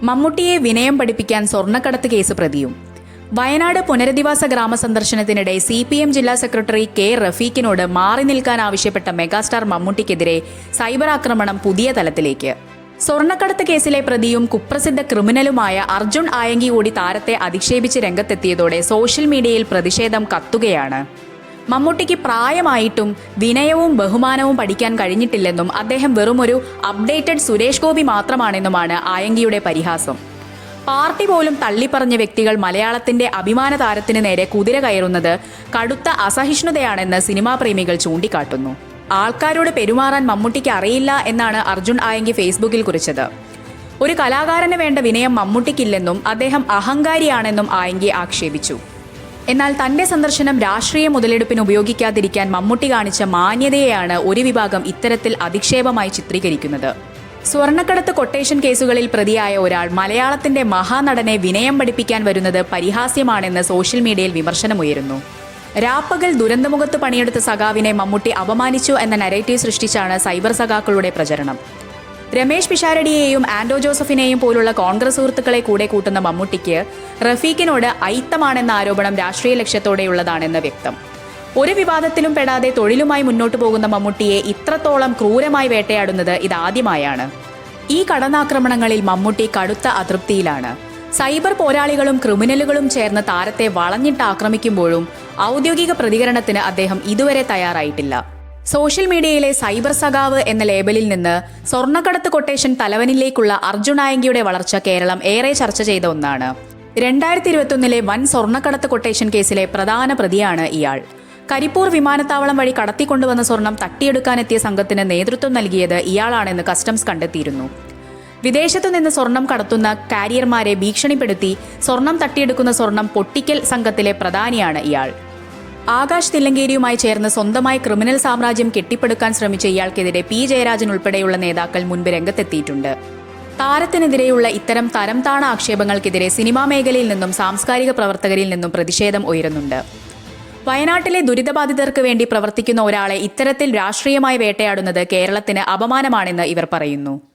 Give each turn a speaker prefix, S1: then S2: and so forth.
S1: മമ്മൂട്ടിയെ വിനയം പഠിപ്പിക്കാൻ സ്വർണ്ണക്കടത്ത് കേസ് പ്രതിയും. വയനാട് പുനരധിവാസ ഗ്രാമ സന്ദർശനത്തിനിടെ CPM ജില്ലാ സെക്രട്ടറി K റഫീഖിനോട് മാറി നിൽക്കാൻ ആവശ്യപ്പെട്ട മെഗാസ്റ്റാർ മമ്മൂട്ടിക്കെതിരെ സൈബർ ആക്രമണം പുതിയ തലത്തിലേക്ക്. സ്വർണ്ണക്കടത്ത് കേസിലെ പ്രതിയും കുപ്രസിദ്ധ ക്രിമിനലുമായ അർജുൻ ആയങ്കി കൂടി താരത്തെ അധിക്ഷേപിച്ച് രംഗത്തെത്തിയതോടെ സോഷ്യൽ മീഡിയയിൽ പ്രതിഷേധം കത്തുകയാണ്. മമ്മൂട്ടിക്ക് പ്രായമായിട്ടും വിനയവും ബഹുമാനവും പഠിക്കാൻ കഴിഞ്ഞിട്ടില്ലെന്നും അദ്ദേഹം വെറുമൊരു അപ്ഡേറ്റഡ് സുരേഷ് ഗോപി മാത്രമാണെന്നുമാണ് ആയങ്കിയുടെ പരിഹാസം. പാർട്ടി പോലും തള്ളിപ്പറഞ്ഞ വ്യക്തികൾ മലയാളത്തിന്റെ അഭിമാന താരത്തിന് നേരെ കുതിര കയറുന്നത് കടുത്ത അസഹിഷ്ണുതയാണെന്ന് സിനിമാ പ്രേമികൾ ചൂണ്ടിക്കാട്ടുന്നു. ആൾക്കാരോട് പെരുമാറാൻ മമ്മൂട്ടിക്ക് അറിയില്ല എന്നാണ് അർജുൻ ആയങ്കി ഫേസ്ബുക്കിൽ കുറിച്ചത്. ഒരു കലാകാരന് വേണ്ട വിനയം മമ്മൂട്ടിക്കില്ലെന്നും അദ്ദേഹം അഹങ്കാരിയാണെന്നും ആയങ്കി ആക്ഷേപിച്ചു. എന്നാൽ തന്റെ സന്ദർശനം രാഷ്ട്രീയ മുതലെടുപ്പിന് ഉപയോഗിക്കാതിരിക്കാൻ മമ്മൂട്ടി കാണിച്ച മാന്യതയെയാണ് ഒരു വിഭാഗം ഇത്തരത്തിൽ അധിക്ഷേപമായി ചിത്രീകരിക്കുന്നത്. സ്വർണ്ണക്കടത്ത് കൊട്ടേഷൻ കേസുകളിൽ പ്രതിയായ ഒരാൾ മലയാളത്തിന്റെ മഹാനടനെ വിനയം പഠിപ്പിക്കാൻ വരുന്നത് പരിഹാസ്യമാണെന്ന് സോഷ്യൽ മീഡിയയിൽ വിമർശനമുയരുന്നു. രാപ്പകൽ ദുരന്തമുഖത്ത് പണിയെടുത്ത സഖാവിനെ മമ്മൂട്ടി അപമാനിച്ചു എന്ന നരേറ്റീവ് സൃഷ്ടിച്ചാണ് സൈബർ സഖാക്കളുടെ പ്രചരണം. രമേശ് പിഷാരടിയെയും ആൻഡോ ജോസഫിനെയും പോലുള്ള കോൺഗ്രസ് സുഹൃത്തുക്കളെ കൂടെ കൂട്ടുന്ന മമ്മൂട്ടിക്ക് റഫീഖിനോട് അയിത്തമാണെന്ന ആരോപണം രാഷ്ട്രീയ ലക്ഷ്യത്തോടെയുള്ളതാണെന്ന് വ്യക്തം. ഒരു വിവാദത്തിലും പെടാതെ തൊഴിലുമായി മുന്നോട്ടു പോകുന്ന മമ്മൂട്ടിയെ ഇത്രത്തോളം ക്രൂരമായി വേട്ടയാടുന്നത് ഇതാദ്യമായാണ്. ഈ കടന്നാക്രമണങ്ങളിൽ മമ്മൂട്ടി കടുത്ത അതൃപ്തിയിലാണ്. സൈബർ പോരാളികളും ക്രിമിനലുകളും ചേർന്ന് താരത്തെ വളഞ്ഞിട്ട് ആക്രമിക്കുമ്പോഴും ഔദ്യോഗിക പ്രതികരണത്തിന് അദ്ദേഹം ഇതുവരെ തയ്യാറായിട്ടില്ല. സോഷ്യൽ മീഡിയയിലെ സൈബർ സഖാവ് എന്ന ലേബലിൽ നിന്ന് സ്വർണ്ണക്കടത്ത് കൊട്ടേഷൻ തലവനിലേക്കുള്ള അർജുൻ ആയങ്കിയുടെ വളർച്ച കേരളം ഏറെ ചർച്ച ചെയ്ത ഒന്നാണ്. 2021 വൻ സ്വർണ്ണക്കടത്ത് കൊട്ടേഷൻ കേസിലെ പ്രധാന പ്രതിയാണ് ഇയാൾ. കരിപ്പൂർ വിമാനത്താവളം വഴി കടത്തിക്കൊണ്ടുവന്ന സ്വർണം തട്ടിയെടുക്കാനെത്തിയ സംഘത്തിന് നേതൃത്വം നൽകിയത് ഇയാളാണെന്ന് കസ്റ്റംസ് കണ്ടെത്തിയിരുന്നു. വിദേശത്തു നിന്ന് സ്വർണം കടത്തുന്ന കാരിയർമാരെ ഭീഷണിപ്പെടുത്തി സ്വർണം തട്ടിയെടുക്കുന്ന സ്വർണം പൊട്ടിക്കൽ സംഘത്തിലെ പ്രധാനിയാണ് ഇയാൾ. ആകാശ് തില്ലങ്കേരിയുമായി ചേർന്ന് സ്വന്തമായി ക്രിമിനൽ സാമ്രാജ്യം കെട്ടിപ്പടുക്കാൻ ശ്രമിച്ച ഇയാൾക്കെതിരെ P ജയരാജൻ ഉൾപ്പെടെയുള്ള നേതാക്കൾ മുൻപ് രംഗത്തെത്തിയിട്ടുണ്ട്. താരത്തിനെതിരെയുള്ള ഇത്തരം തരംതാണ ആക്ഷേപങ്ങൾക്കെതിരെ സിനിമാ മേഖലയിൽ നിന്നും സാംസ്കാരിക പ്രവർത്തകരിൽ നിന്നും പ്രതിഷേധം ഉയരുന്നുണ്ട്. വയനാട്ടിലെ ദുരിതബാധിതർക്ക് വേണ്ടി പ്രവർത്തിക്കുന്ന ഒരാളെ ഇത്തരത്തിൽ രാഷ്ട്രീയമായി വേട്ടയാടുന്നത് കേരളത്തിന് അപമാനമാണെന്ന് ഇവർ പറയുന്നു.